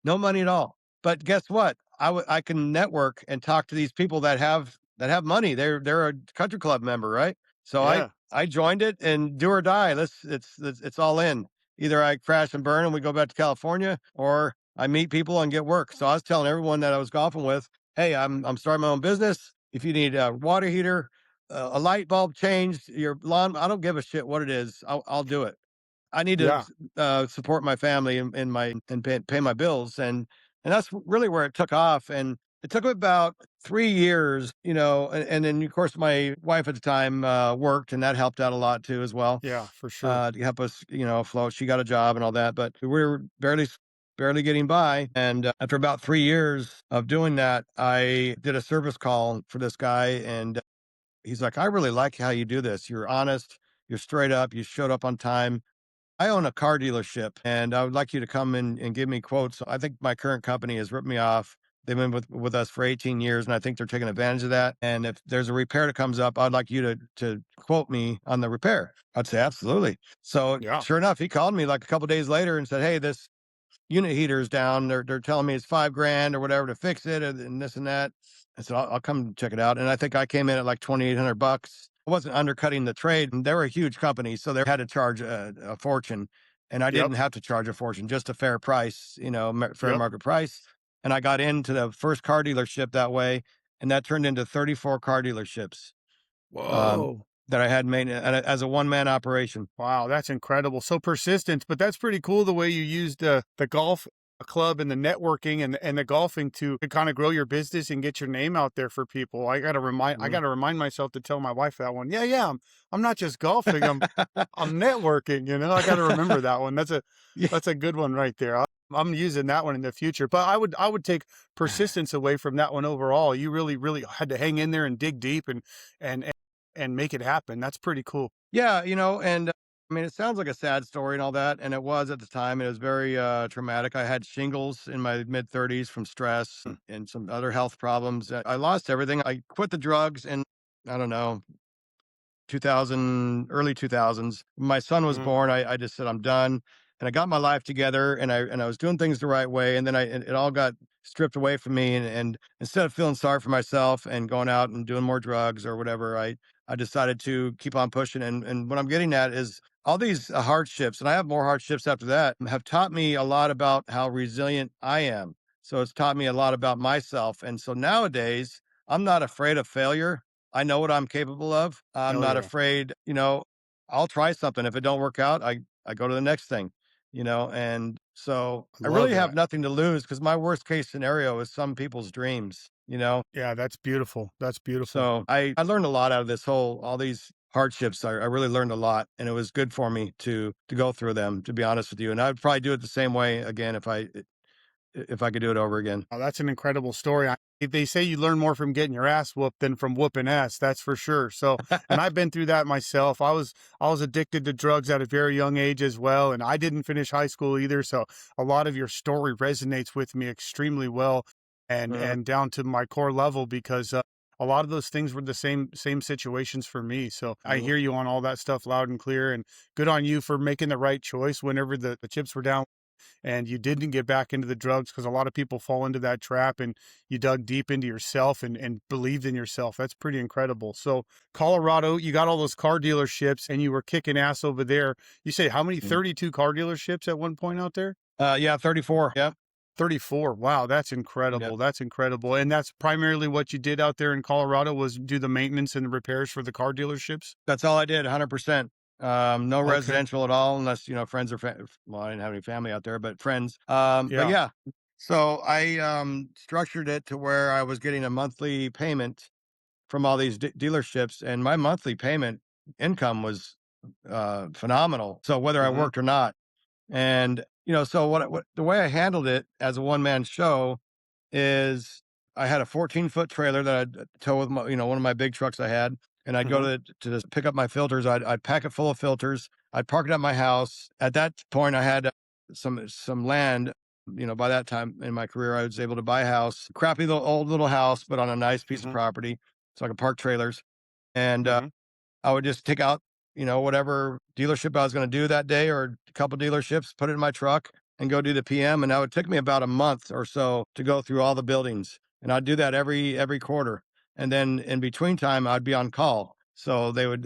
No money at all. But guess what? I can network and talk to these people that have money. They're a country club member, right? So I Yeah. I joined it and do or die. It's all in. Either I crash and burn and we go back to California, or I meet people and get work. So I was telling everyone that I was golfing with, hey, I'm starting my own business. If you need a water heater, a light bulb changed, your lawn, I don't give a shit what it is. I'll do it. I need to Yeah. support my family and pay my bills, and that's really where it took off. And it took about 3 years, and then of course my wife at the time worked, and that helped out a lot too as well, Yeah. For sure. to help us, float. She got a job and all that, but we were barely getting by. And after about 3 years of doing that, I did a service call for this guy, and he's like, "I really like how you do this. You're honest. You're straight up. You showed up on time. I own a car dealership, and I would like you to come in and give me quotes. I think my current company has ripped me off. They've been with us for 18 years, and I think they're taking advantage of that. And if there's a repair that comes up, I'd like you to quote me on the repair." I'd say, absolutely. So Yeah. sure enough, he called me like a couple days later and said, "Hey, this unit heater's down. They're telling me it's 5 grand or whatever to fix it, and this and that." I said, I'll come check it out. And I think I came in at like 2,800 bucks. I wasn't undercutting the trade. And they were a huge company, so they had to charge a fortune. And I Yep. didn't have to charge a fortune, just a fair price, fair Yep. market price. And I got into the first car dealership that way. And that turned into 34 car dealerships um, Whoa. that I had made as a one-man operation. Wow, that's incredible. So persistent, but that's pretty cool the way you used the golf club and the networking and the golfing to kind of grow your business and get your name out there for people. I Mhm. got to remind myself to tell my wife that one. Yeah, yeah, I'm not just golfing. I'm networking, I got to remember that one. That's a Yeah. that's a good one right there. I'm using that one in the future, but I would take persistence away from that one overall. You really, really had to hang in there and dig deep and and make it happen. That's pretty cool. Yeah, and I mean, it sounds like a sad story and all that, and it was at the time. It was very traumatic. I had shingles in my mid 30s from stress Mm, and some other health problems. I lost everything. I quit the drugs, and I don't know, 2000, early 2000s. When my son was mhm. born, I just said, I'm done. And I got my life together, and I was doing things the right way. And then it all got stripped away from me. And instead of feeling sorry for myself and going out and doing more drugs or whatever, I decided to keep on pushing. And what I'm getting at is all these hardships, and I have more hardships after that, have taught me a lot about how resilient I am. So it's taught me a lot about myself. And so nowadays, I'm not afraid of failure. I know what I'm capable of. I'm Hell not yeah. afraid, I'll try something. If it don't work out, I go to the next thing, and so I I love really have that. nothing to lose because my worst case scenario is some people's dreams. Yeah, that's beautiful. That's beautiful. So I learned a lot out of all these hardships. I really learned a lot, and it was good for me to go through them, to be honest with you. And I'd probably do it the same way again if I could do it over again. Oh, that's an incredible story. They say you learn more from getting your ass whooped than from whooping ass. That's for sure. So, and I've been through that myself. I was addicted to drugs at a very young age as well, and I didn't finish high school either. So, a lot of your story resonates with me extremely well, Mhm, and down to my core level because a lot of those things were the same situations for me. So, I mhm, hear you on all that stuff loud and clear, and good on you for making the right choice whenever the chips were down and you didn't get back into the drugs because a lot of people fall into that trap and you dug deep into yourself and believed in yourself. That's pretty incredible. So, Colorado, you got all those car dealerships and you were kicking ass over there. You say how many? mhm. 32 car dealerships at one point out there? Yeah, 34. Yep, 34. Wow, that's yep. incredible. That's incredible. And that's primarily what you did out there in Colorado was do the maintenance and repairs for the car dealerships? That's all I did, 100%. No Okay. residential at all unless, friends or well, I didn't have any family out there, but friends. But Yeah. yeah, so I structured it to where I was getting a monthly payment from all these dealerships, and my monthly payment income was phenomenal. So whether I Mhm. worked or not, and so what the way I handled it as a one man show is I had a 14-foot trailer that I'd tow with one of my big trucks I had, and I'd go Mhm. to just pick up my filters. I'd pack it full of filters. I'd park it at my house. At that point, I had some land. By that time in my career, I was able to buy a house, crappy little old little house, but on a nice piece of Mhm. property, so I could park trailers. And Mhm. I would just take out, whatever dealership I was going to do that day or a couple dealerships, put it in my truck and go do the PM. And that would take me about a month or so to go through all the buildings. And I'd do that every quarter. And then in between time, I'd be on call. So they would,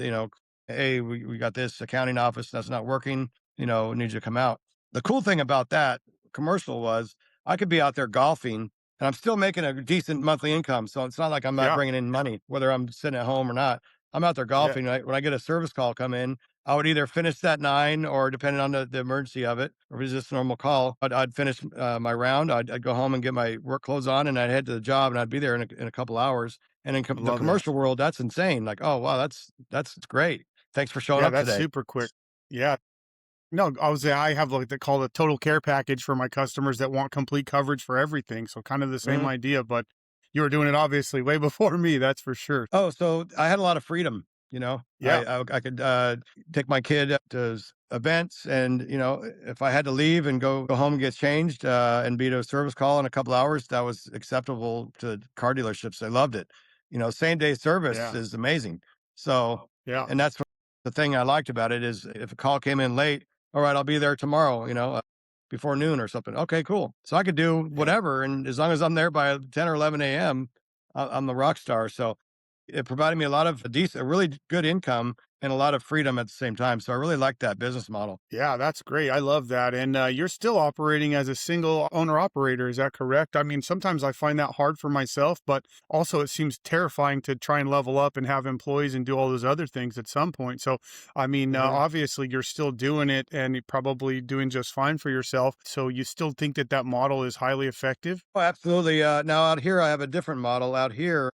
hey, we got this accounting office that's not working, we need you to come out. The cool thing about that commercial was I could be out there golfing and I'm still making a decent monthly income. So it's not like I'm not Yeah. bringing in money, whether I'm sitting at home or not. I'm out there Yeah. golfing. When I get a service call come in, I would either finish that 9 or depending on the emergency of it, or if it's just a normal call, I'd finish my round. I'd go home and get my work clothes on and I'd head to the job and I'd be there in a couple hours. And in I the love that. commercial world, that's insane. Like, oh, wow, that's great. Thanks for showing Yeah, up that's today. super quick. Yeah. No, I have like they call it total care package for my customers that want complete coverage for everything. So kind of the same Mhm. idea, but you were doing it obviously way before me, that's for sure. Oh, so I had a lot of freedom, you know? Yeah. I could, take my kid to events and, if I had to leave and go home and get changed, and be to a service call in a couple hours, that was acceptable to car dealerships. They loved it. Same day service Yeah. is amazing. So, Yeah. and that's the thing I liked about it is if a call came in late, all right, I'll be there tomorrow, before noon or something. Okay, cool. So I could do Yeah. whatever. And as long as I'm there by 10 or 11 a.m., I'm the rock star. So, it provided me a lot of a really good income and a lot of freedom at the same time. So I really like that business model. Yeah, that's great. I love that. And you're still operating as a single owner operator. Is that correct? I mean, sometimes I find that hard for myself, but also it seems terrifying to try and level up and have employees and do all those other things at some point. So, I mean, Mhm. obviously you're still doing it and you're probably doing just fine for yourself. So you still think that that model is highly effective? Oh, absolutely. Now out here, I have a different model out here.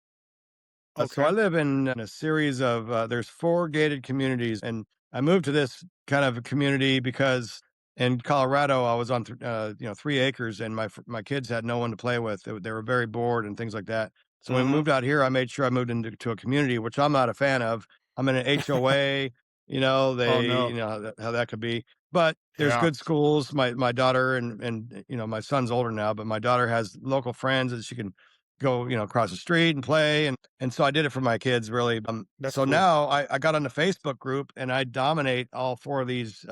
So I Okay. live in a series of, there's 4 gated communities, and I moved to this kind of a community because in Colorado, I was on 3 acres, and my kids had no one to play with. They were very bored and things like that. So when we Hmm. moved out here, I made sure I moved into to a community, which I'm not a fan of. I'm in an HOA. Oh They no. how that could be, but there's Yeah. good schools. My daughter and my son's older now, but my daughter has local friends that she can go across the street and play, and so I did it for my kids really. That's So cool. now I got on the Facebook group and I dominate all four of these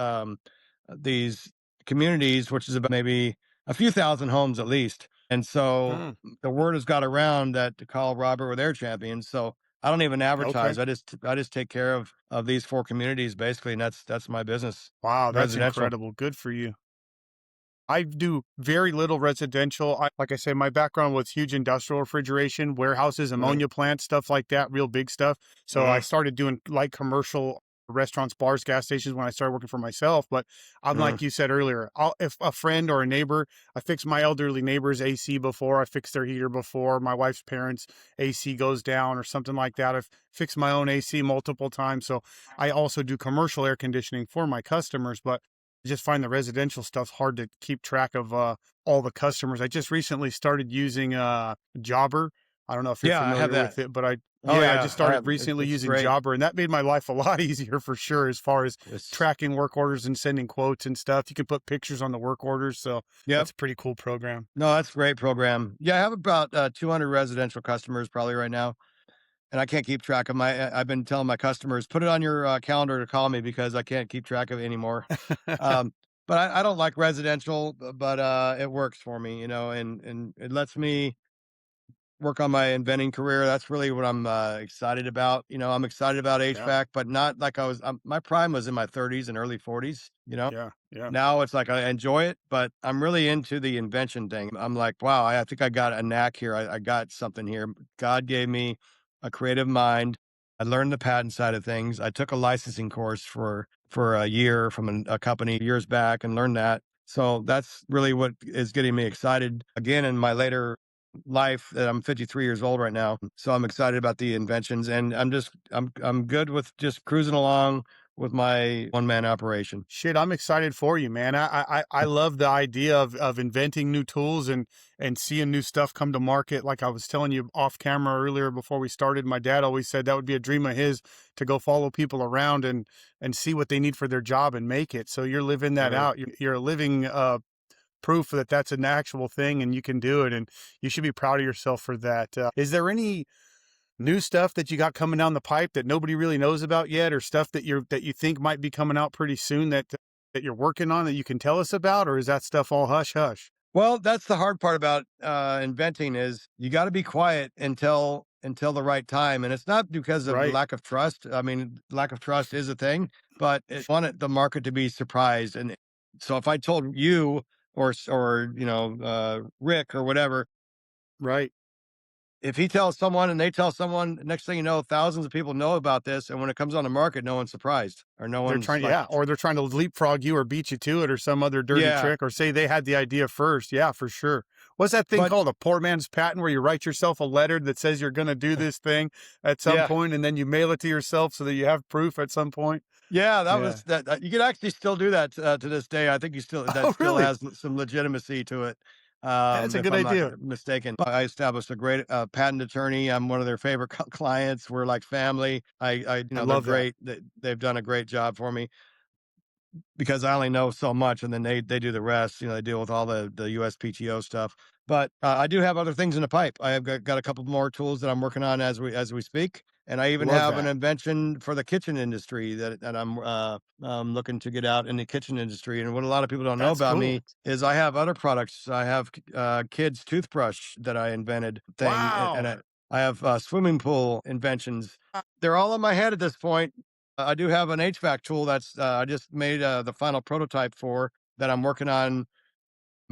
communities, which is about maybe a few thousand homes at least. And so Hmm. the word has got around that to call Robert with their champions. So I don't even Okay. advertise. I just take care of these four communities basically, and that's my business, Wow, that's residential. incredible. Good for you. I do very little residential. Like I say, my background was huge industrial refrigeration, warehouses, Right. ammonia plants, stuff like that, real big stuff. So I Mhm. started doing light commercial restaurants, bars, gas stations when I started working for myself. But I'm Mhm. like you said earlier, if a friend or a neighbor, I fixed my elderly neighbor's AC before, I fixed their heater before, my wife's parents' AC goes down or something like that. I've fixed my own AC multiple times. So I also do commercial air conditioning for my customers. But I just find the residential stuff hard to keep track of all the customers. I just recently started using Jobber. I don't know if you're Yeah, I have familiar that. with it, but Oh I just yeah, I started have. recently It's using great. Jobber, and that made my life a lot easier for sure as far as It's tracking work orders and sending quotes and stuff. You can put pictures on the work orders, so Yep. that's a pretty cool program. No, that's a great program. Yeah, I have about 200 residential customers probably right now. And I can't keep track of I've been telling my customers, "Put it on your, calendar to call me because I can't keep track of it anymore." Um, but I don't like residential, but, it works for me, and it lets me work on my inventing career. That's really what I'm, excited about. I'm excited about Yeah, HVAC, but not like my prime was in my 30s and early 40s. yeah, yeah. Now it's like I enjoy it, but I'm really into the invention thing. I'm like, wow, I think I got a knack here. I got something here. God gave me a creative mind. I learned the patent side of things. I took a licensing course for a year from a company years back and learned that. So that's really what is getting me excited again in my later life that I'm 53 years old right now. So I'm excited about the inventions and I'm good with just cruising along with my one man operation. Shit, I'm excited for you, man. I love the idea of inventing new tools and seeing new stuff come to market. Like I was telling you off camera earlier before we started, my dad always said that would be a dream of his to go follow people around and see what they need for their job and make it. So you're living that Mhm. out. You're a living proof that that's an actual thing and you can do it. And you should be proud of yourself for that. Is there any new stuff that you got coming down the pipe that nobody really knows about yet, or stuff that you think might be coming out pretty soon that you're working on that you can tell us about, or is that stuff all hush hush? Well, that's the hard part about inventing is you got to be quiet until the right time, and it's not because of Right. lack of trust. I mean, lack of trust is a thing, but it wanted the market to be surprised. And so, if I told you or Rick or whatever, Right. if he tells someone and they tell someone, next thing you know, thousands of people know about this, and when it comes on the market, no one's surprised or no They're one's trying, like, yeah, or they're trying to leapfrog you or beat you to it or some other dirty yeah, trick or say they had the idea first. Yeah, for sure. What's that thing but called? A poor man's patent where you write yourself a letter that says you're going to do this thing at some yeah. point and then you mail it to yourself so that you have proof at some point. Yeah, that Yeah. was that you could actually still do that, to this day. I think you still that Oh, still really? has some legitimacy to it, That's a if good I'm not idea. mistaken. I established a great, patent attorney. I'm one of their favorite clients. We're like family. I They're love that. great. They've done a great job for me because I only know so much, and then they do the rest. They deal with all the USPTO stuff. But I do have other things in the pipe. I have got a couple more tools that I'm working on as we speak, and I even Love have an that. invention for the kitchen industry that I'm looking to get out in the kitchen industry. And what a lot of people don't know That's about cool. me is I have other products. I have kids toothbrush that I invented thing, and Wow. I have swimming pool inventions. They're all in my head at this point. I do have an HVAC tool that's I just made the final prototype for that I'm working on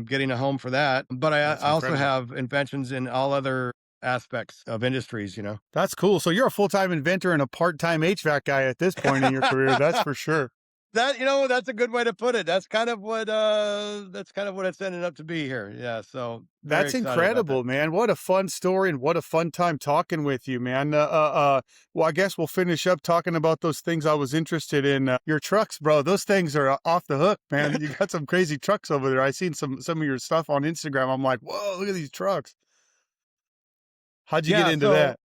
getting a home for that. But That's I also incredible. have inventions in all other aspects of industries. That's cool. So you're a full-time inventor and a part-time HVAC guy at this point in your career. That's for sure. That's a good way to put it. That's kind of what it's ended up to be here. Yeah, so very That's excited about that. incredible, man. What a fun story and what a fun time talking with you, man. Well, I guess we'll finish up talking about those things I was interested in. Your trucks, bro. Those things are off the hook, man. You got some crazy trucks over there. I seen some of your stuff on Instagram. I'm like, whoa, look at these trucks. How'd you get Yeah, into so that?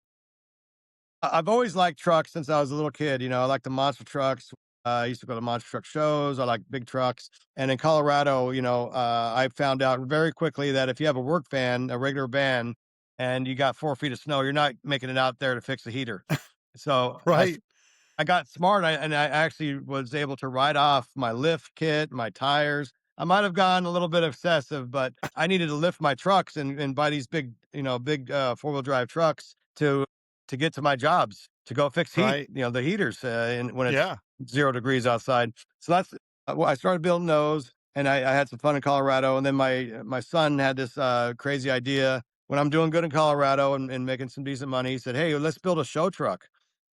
I've always liked trucks since I was a little kid. I like the monster trucks. I used to go to monster truck shows. I like big trucks. And in Colorado, I found out very quickly that if you have a work van, a regular van, and you got 4 feet of snow, you're not making it out there to fix the heater. So Right, I got smart, and I actually was able to write off my lift kit, my tires. I might have gone a little bit excessive, but I needed to lift my trucks and buy these big four-wheel drive trucks to get to my jobs, to go fix right. the heaters, and when it's Yeah, 0 degrees outside. So well, I started building those, and I had some fun in Colorado, and then my son had this, crazy idea when I'm doing good in Colorado and making some decent money. He said, "Hey, let's build a show truck."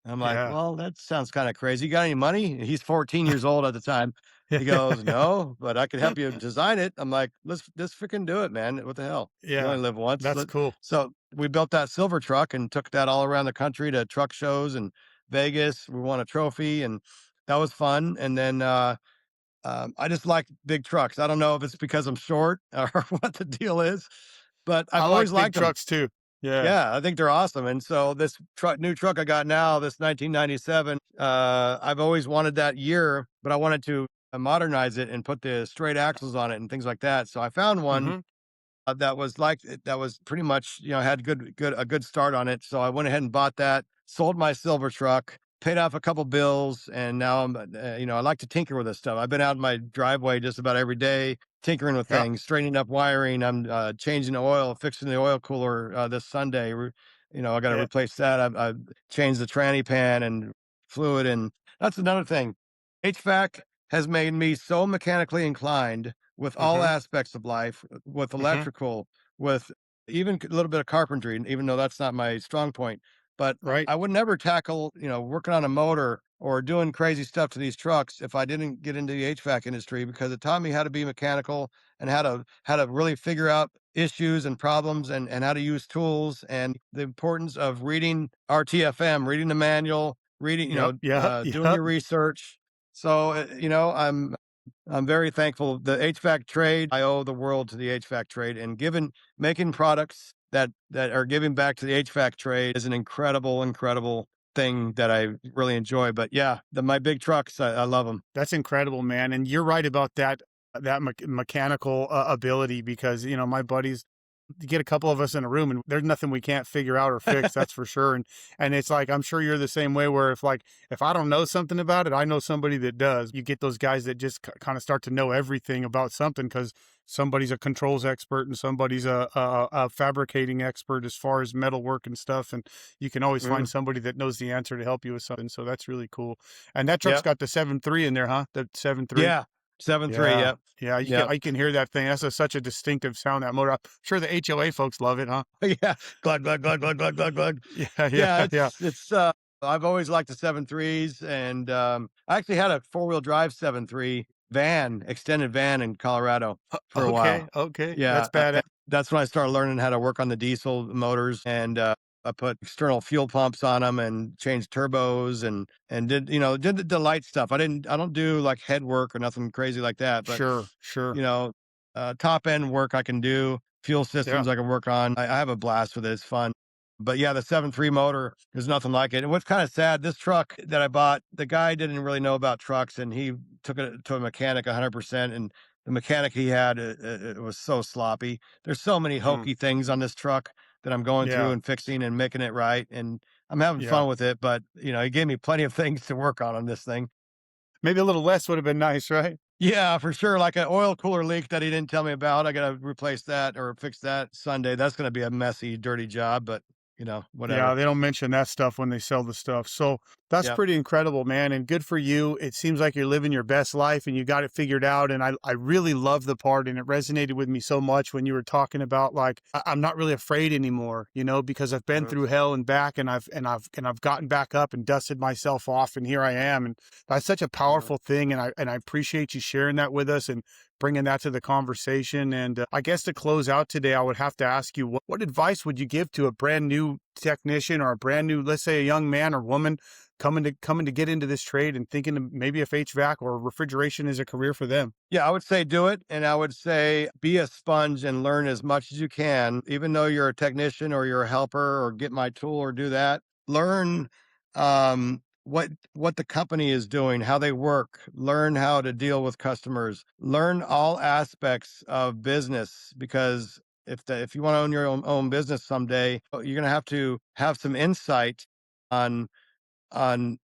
I'm like, yeah, "Well, that sounds kinda crazy. You got any money?" He's 14 years old at the time. yeah, He goes, "No, but I could help you design it." I'm like, "Let's freaking do it, man. What the hell? You yeah. only live once." That's cool. So we built that silver truck and took that all around the country to truck shows in Vegas. We won a trophy, and that was fun. And then, I just like big trucks. I don't know if it's because I'm short or what the deal is, but I I've like always big liked them. trucks too. Yeah. Yeah, I think they're awesome, and so this new truck I got now, this 1997, I've always wanted that year, but I wanted to, modernize it and put the straight axles on it and things like that, so I found one Mhm. that was pretty much, had a good start on it. So I went ahead and bought that, sold my silver truck, paid off a couple bills, and now I like to tinker with this stuff. I've been out in my driveway just about every day, tinkering with Yeah, things, straightening up wiring. I'm changing the oil, fixing the oil cooler this Sunday. I got to yeah. replace that. I've changed the tranny pan and fluid, and that's another thing. HVAC has made me so mechanically inclined with all Mhm, aspects of life, with mhm. electrical, with even a little bit of carpentry, even though that's not my strong point. But Right. I would never tackle, working on a motor or doing crazy stuff to these trucks if I didn't get into the HVAC industry, because it taught me how to be mechanical and how to really figure out issues and problems, and how to use tools, and the importance of reading RTFM, reading the manual, Yep, yep, doing yep. your research. So, I'm very thankful. The HVAC trade, I owe the world to the HVAC trade, and making products that are giving back to the HVAC trade is an incredible, incredible thing that I really enjoy. But yeah, my big trucks, I love them. That's incredible, man, and you're right about that mechanical, ability because, my buddies get a couple of us in a room and there's nothing we can't figure out or fix, that's for sure. And it's like I'm sure you're the same way where if I don't know something about it, I know somebody that does. You get those guys that just kind of start to know everything about something because somebody's a controls expert and somebody's a fabricating expert as far as metal work and stuff, and you can always find Mm, somebody that knows the answer to help you with something, so that's really cool. And that truck's yep. got the 7.3 in there, huh? The 7.3. Yeah. 7.3. Yeah. Yep. Yeah, Yep. I can hear that thing. That's such a distinctive sound, that motor. I'm sure the HOA folks love it, huh? Yeah. Glug, glug, glug, glug, glug, glug, glug. Yeah, Yeah, yeah, yeah. I've always liked the 7.3s, and, I actually had a four-wheel drive 7.3 van, extended van in Colorado for a Okay, while. okay. Yeah, That's badass. that's when I started learning how to work on the diesel motors, and, I put external fuel pumps on them and changed turbos, and did the light stuff. I don't do, like, head work or nothing crazy like that, but Sure, sure. you know, top end work I can do, fuel Yeah. systems I can work on. I have a blast with it. It's fun. But yeah, the 7.3 motor, there's nothing like it. And what's kind of sad, this truck that I bought, the guy didn't really know about trucks, and he took it to a mechanic 100%. And the mechanic he had, it was so sloppy. There's so many Mm, hokey things on this truck that I'm going through yeah, and fixing and making it right. And I'm having yeah. fun with it, but he gave me plenty of things to work on this thing. Maybe a little less would have been nice, right? Yeah, for sure, like an oil cooler leak that he didn't tell me about. I gotta replace that or fix that Sunday. That's gonna be a messy, dirty job, but Yeah, whatever. they don't mention that stuff when they sell the stuff. So that's Yeah. pretty incredible, man. And good for you. It seems like you're living your best life and you got it figured out. And I really love the part, and it resonated with me so much when you were talking about like I'm not really afraid anymore, because I've been Mhm. through hell and back, and I've gotten back up and dusted myself off, and here I am. And that's such a Mhm. powerful thing. And I appreciate you sharing that with us and bringing that to the conversation. And I guess to close out today, I would have to ask you, what advice would you give to a brand new technician or a brand new, let's say a young man or woman coming to get into this trade and thinking of maybe if HVAC or refrigeration is a career for them? Yeah, I would say do it. And I would say be a sponge and learn as much as you can, even though you're a technician or you're a helper or get my tool or do that. Learn what the company is doing, how they work, learn how to deal with customers, learn all aspects of business because if you want to own your own business someday, you're going to have some insight on on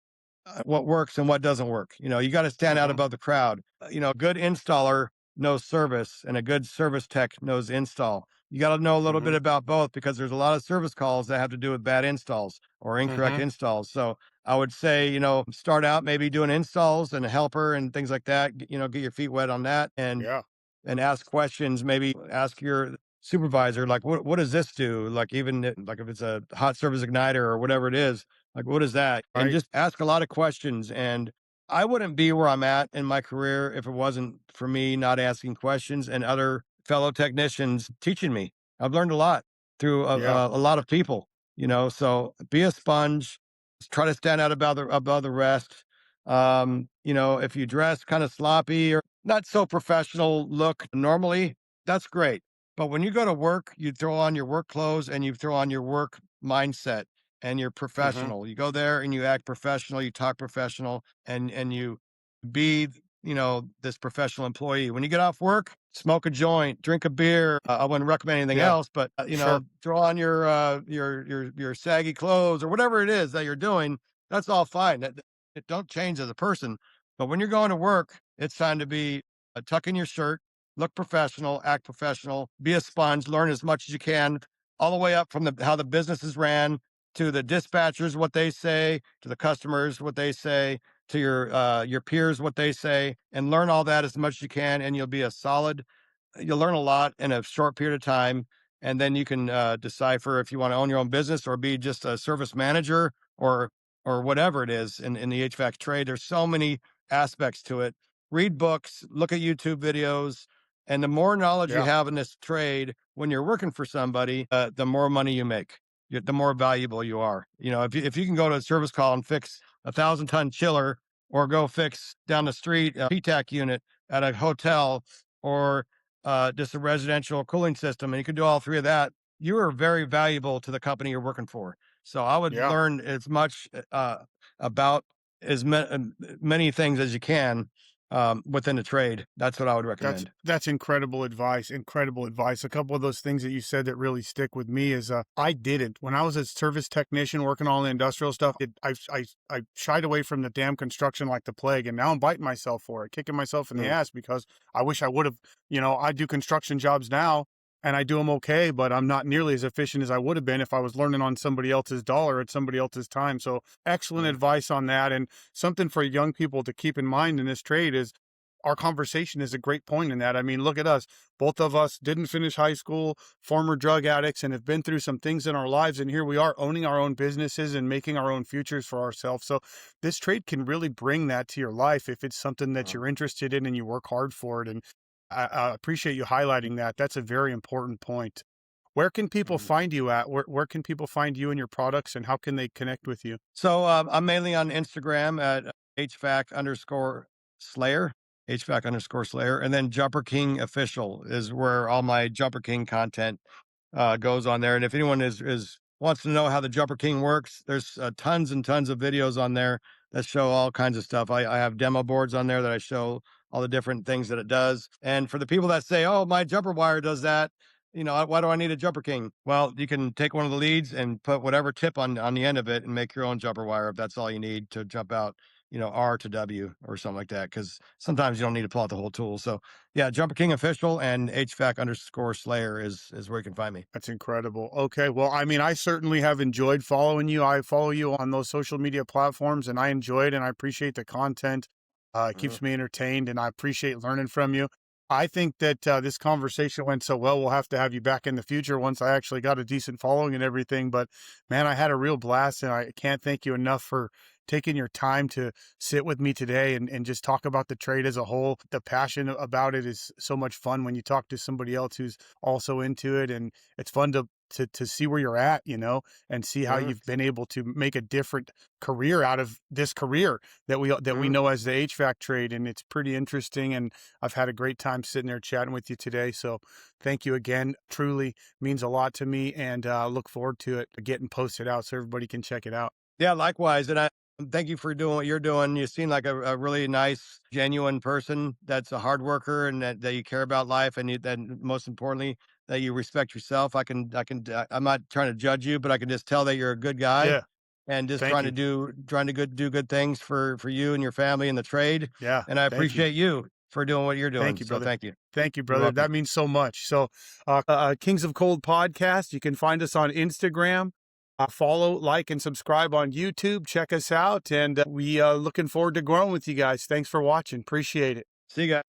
what works and what doesn't work. You got to stand out Hmm. above the crowd. A good installer knows service and a good service tech knows install. You got to know a little bit Hmm. about both because there's a lot of service calls that have to do with bad installs or incorrect Hmm. installs. So I would say, start out maybe doing installs and a helper and things like that. Get your feet wet on that Yeah. and ask questions. Maybe ask your supervisor, like, what does this do? Like, like if it's a hot service igniter or whatever it is, like, what is that? And Right. just ask a lot of questions. And I wouldn't be where I'm at in my career if it wasn't for me not asking questions and other fellow technicians teaching me. I've learned a lot through Yeah. a lot of people, so be a sponge, try to stand out above the rest. If you dress kind of sloppy or not so professional look normally, that's great. But when you go to work, you throw on your work clothes and you throw on your work mindset and you're Hmm. professional. You go there and you act professional, you talk professional, and you be, this professional employee. When you get off work, smoke a joint, drink a beer. I wouldn't recommend anything Yeah. else, but Sure. throw on your saggy clothes or whatever it is that you're doing. That's all fine. It don't change as a person. But when you're going to work, it's time to be tuck in your shirt, look professional, act professional, be a sponge, learn as much as you can, all the way up from how the business is ran to the dispatchers, what they say, to the customers, what they say, to your peers, what they say, and learn all that as much as you can, and you'll learn a lot in a short period of time, and then you can decipher if you want to own your own business or be just a service manager or whatever it is in the HVAC trade. There's so many aspects to it. Read books, look at YouTube videos, and the more knowledge you Yeah. have in this trade when you're working for somebody, the more money you make. The more valuable you are. If you can go to a service call and fix 1,000-ton chiller, or go fix down the street a PTAC unit at a hotel, or just a residential cooling system, and you can do all three of that, you are very valuable to the company you're working for. So I would Yeah. learn as much about many things as you can within the trade. That's what I would That's recommend. that's incredible advice. Incredible advice. A couple of those things that you said that really stick with me is I didn't when I was a service technician working on all the industrial stuff. I shied away from the damn construction like the plague, and now I'm biting myself for it, kicking myself in the Mm, ass because I wish I would have. I do construction jobs now, and I do them okay, but I'm not nearly as efficient as I would have been if I was learning on somebody else's dollar at somebody else's time. So excellent mm, advice on that, and something for young people to keep in mind in this trade is our conversation is a great point in that. I mean, look at us. Both of us didn't finish high school, former drug addicts, and have been through some things in our lives. And here we are owning our own businesses and making our own futures for ourselves. So, this trade can really bring that to your life if it's something that mm, you're interested in and you work hard for it. And I appreciate you highlighting that. That's a very important point. Where can people mhm. find you at? Where can people find you and your products, and how can they connect with you? So I'm mainly on Instagram at HVAC underscore Slayer, HVAC underscore Slayer, and then Jumper King Official is where all my Jumper King content goes on there. And if anyone is wants to know how the Jumper King works, there's tons and tons of videos on there that show all kinds of stuff. I have demo boards on there that I show all the different things that it does. And for the people that say, "Oh, my jumper wire does that," why do I need a Jumper King? Well, you can take one of the leads and put whatever tip on the end of it and make your own jumper wire if that's all you need to jump out. R to W or something like that. Cause sometimes you don't need to pull out the whole tool. So yeah, Jumper King official and HVAC underscore Slayer is where you can find me. That's incredible. Okay. Well, I mean, I certainly have enjoyed following you. I follow you on those social media platforms and I enjoy it and I appreciate the content. It Mhm. keeps me entertained and I appreciate learning from you. I think that this conversation went so well. We'll have to have you back in the future once I actually got a decent following and everything. But man, I had a real blast and I can't thank you enough for taking your time to sit with me today and just talk about the trade as a whole. The passion about it is so much fun when you talk to somebody else who's also into it. And it's fun to see where you're at, and see how Mhm. you've been able to make a different career out of this career that we Mhm. know as the HVAC trade. And it's pretty interesting. And I've had a great time sitting there chatting with you today. So thank you again. Truly means a lot to me. And look forward to it getting posted out so everybody can check it out. Yeah, likewise. And I thank you for doing what you're doing. You seem like a really nice, genuine person that's a hard worker and that you care about life and that most importantly, that you respect yourself. I'm not trying to judge you, but I can just tell that you're a good guy Yeah. and just Thank you. trying to do good things for you and your family and the trade. Yeah. And I Thank you. appreciate you for doing what you're Thank doing. you, So brother. thank you. Thank you, You're brother. welcome. That means so much. So, Kings of Cold podcast, you can find us on Instagram. Follow, like, and subscribe on YouTube. Check us out. And we looking forward to growing with you guys. Thanks for watching. Appreciate it. See you guys.